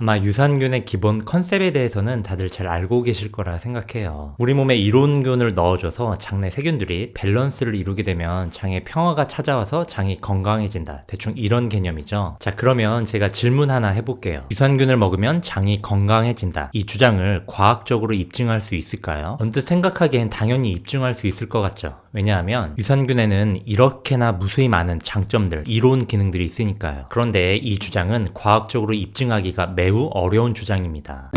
아마 유산균의 기본 컨셉에 대해서는 다들 잘 알고 계실 거라 생각해요. 우리 몸에 이론균을 넣어줘서 장 내 세균들이 밸런스를 이루게 되면 장에 평화가 찾아와서 장이 건강해진다. 대충 이런 개념이죠. 자, 그러면 제가 질문 하나 해볼게요. 유산균을 먹으면 장이 건강해진다. 이 주장을 과학적으로 입증할 수 있을까요? 언뜻 생각하기엔 당연히 입증할 수 있을 것 같죠. 왜냐하면 유산균에는 이렇게나 무수히 많은 장점들, 이론 기능들이 있으니까요. 그런데 이 주장은 과학적으로 입증하기가 매우 어려운 주장입니다.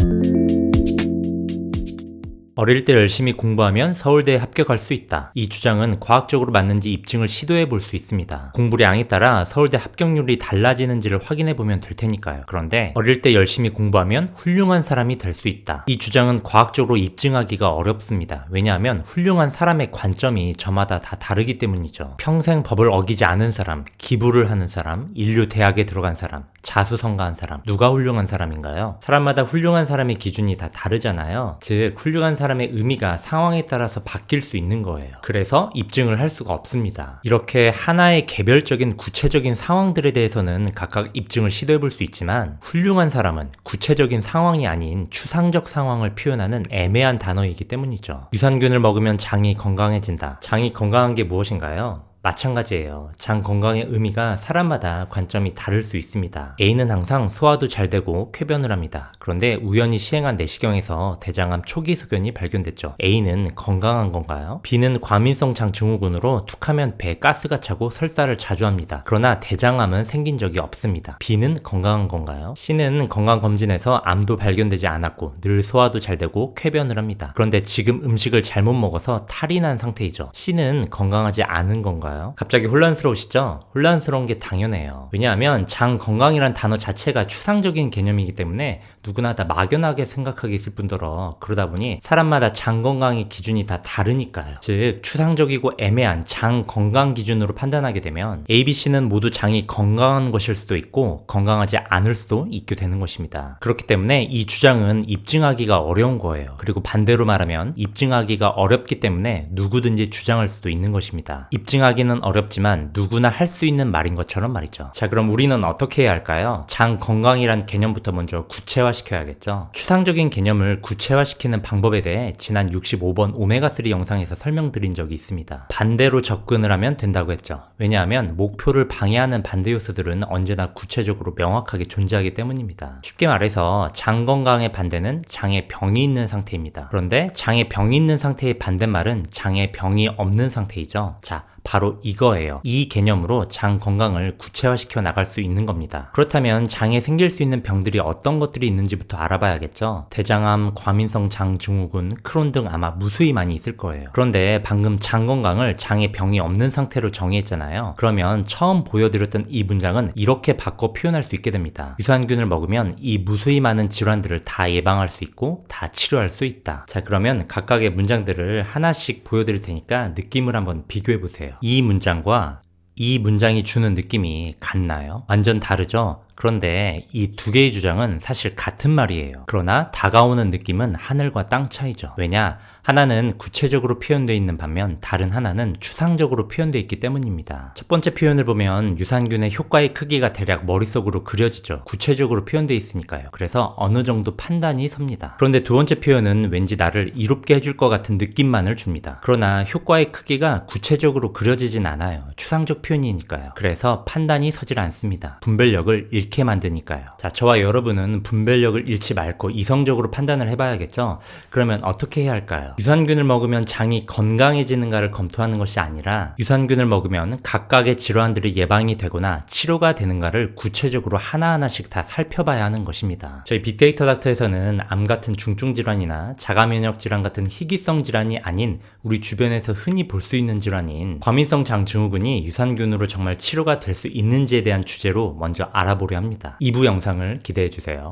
어릴 때 열심히 공부하면 서울대에 합격할 수 있다. 이 주장은 과학적으로 맞는지 입증을 시도해 볼 수 있습니다. 공부량에 따라 서울대 합격률이 달라지는지를 확인해 보면 될 테니까요. 그런데 어릴 때 열심히 공부하면 훌륭한 사람이 될 수 있다. 이 주장은 과학적으로 입증하기가 어렵습니다. 왜냐하면 훌륭한 사람의 관점이 저마다 다 다르기 때문이죠. 평생 법을 어기지 않은 사람, 기부를 하는 사람, 인류 대학에 들어간 사람, 자수성가한 사람, 누가 훌륭한 사람인가요? 사람마다 훌륭한 사람의 기준이 다 다르잖아요. 즉 훌륭한 사람의 의미가 상황에 따라서 바뀔 수 있는 거예요. 그래서 입증을 할 수가 없습니다. 이렇게 하나의 개별적인 구체적인 상황들에 대해서는 각각 입증을 시도해 볼 수 있지만 훌륭한 사람은 구체적인 상황이 아닌 추상적 상황을 표현하는 애매한 단어이기 때문이죠. 유산균을 먹으면 장이 건강해진다. 장이 건강한 게 무엇인가요? 마찬가지예요. 장 건강의 의미가 사람마다 관점이 다를 수 있습니다. A는 항상 소화도 잘 되고 쾌변을 합니다. 그런데 우연히 시행한 내시경에서 대장암 초기 소견이 발견됐죠. A는 건강한 건가요? B는 과민성 장 증후군으로 툭하면 배에 가스가 차고 설사를 자주 합니다. 그러나 대장암은 생긴 적이 없습니다. B는 건강한 건가요? C는 건강검진에서 암도 발견되지 않았고 늘 소화도 잘 되고 쾌변을 합니다. 그런데 지금 음식을 잘못 먹어서 탈이 난 상태이죠. C는 건강하지 않은 건가요? 갑자기 혼란스러우시죠? 혼란스러운 게 당연해요. 왜냐하면 장 건강이란 단어 자체가 추상적인 개념이기 때문에 누구나 다 막연하게 생각하게 있을 뿐더러 그러다 보니 사람마다 장 건강의 기준이 다 다르니까요. 즉 추상적이고 애매한 장 건강 기준으로 판단하게 되면 A, B, C는 모두 장이 건강한 것일 수도 있고 건강하지 않을 수도 있게 되는 것입니다. 그렇기 때문에 이 주장은 입증하기가 어려운 거예요. 그리고 반대로 말하면 입증하기가 어렵기 때문에 누구든지 주장할 수도 있는 것입니다. 입증하기는 어렵지만 누구나 할 수 있는 말인 것처럼 말이죠. 자, 그럼 우리는 어떻게 해야 할까요? 장 건강이란 개념부터 먼저 구체화시켜야겠죠. 추상적인 개념을 구체화시키는 방법에 대해 지난 65번 오메가3 영상에서 설명드린 적이 있습니다. 반대로 접근을 하면 된다고 했죠. 왜냐하면 목표를 방해하는 반대 요소들은 언제나 구체적으로 명확하게 존재하기 때문입니다. 쉽게 말해서 장 건강의 반대는 장에 병이 있는 상태입니다. 그런데 장에 병이 있는 상태의 반대말은 장에 병이 없는 상태이죠. 자, 바로 이거예요. 이 개념으로 장 건강을 구체화시켜 나갈 수 있는 겁니다. 그렇다면 장에 생길 수 있는 병들이 어떤 것들이 있는지부터 알아봐야겠죠. 대장암, 과민성 장 증후군, 크론 등 아마 무수히 많이 있을 거예요. 그런데 방금 장 건강을 장에 병이 없는 상태로 정의했잖아요. 그러면 처음 보여드렸던 이 문장은 이렇게 바꿔 표현할 수 있게 됩니다. 유산균을 먹으면 이 무수히 많은 질환들을 다 예방할 수 있고 다 치료할 수 있다. 자, 그러면 각각의 문장들을 하나씩 보여드릴 테니까 느낌을 한번 비교해 보세요. 이 문장과 이 문장이 주는 느낌이 같나요? 완전 다르죠? 그런데 이 두 개의 주장은 사실 같은 말이에요. 그러나 다가오는 느낌은 하늘과 땅 차이죠. 왜냐? 하나는 구체적으로 표현되어 있는 반면 다른 하나는 추상적으로 표현되어 있기 때문입니다. 첫 번째 표현을 보면 유산균의 효과의 크기가 대략 머릿속으로 그려지죠. 구체적으로 표현되어 있으니까요. 그래서 어느 정도 판단이 섭니다. 그런데 두 번째 표현은 왠지 나를 이롭게 해줄 것 같은 느낌만을 줍니다. 그러나 효과의 크기가 구체적으로 그려지진 않아요. 추상적 표현이니까요. 그래서 판단이 서질 않습니다. 분별력을 잃게 만드니까요. 자, 저와 여러분은 분별력을 잃지 말고 이성적으로 판단을 해봐야겠죠? 그러면 어떻게 해야 할까요? 유산균을 먹으면 장이 건강해지는가를 검토하는 것이 아니라 유산균을 먹으면 각각의 질환들이 예방이 되거나 치료가 되는가를 구체적으로 하나하나씩 다 살펴봐야 하는 것입니다. 저희 빅데이터 닥터에서는 암 같은 중증 질환이나 자가면역 질환 같은 희귀성 질환이 아닌 우리 주변에서 흔히 볼 수 있는 질환인 과민성 장 증후군이 유산균으로 정말 치료가 될 수 있는지에 대한 주제로 먼저 알아보려 합니다. 2부 영상을 기대해주세요.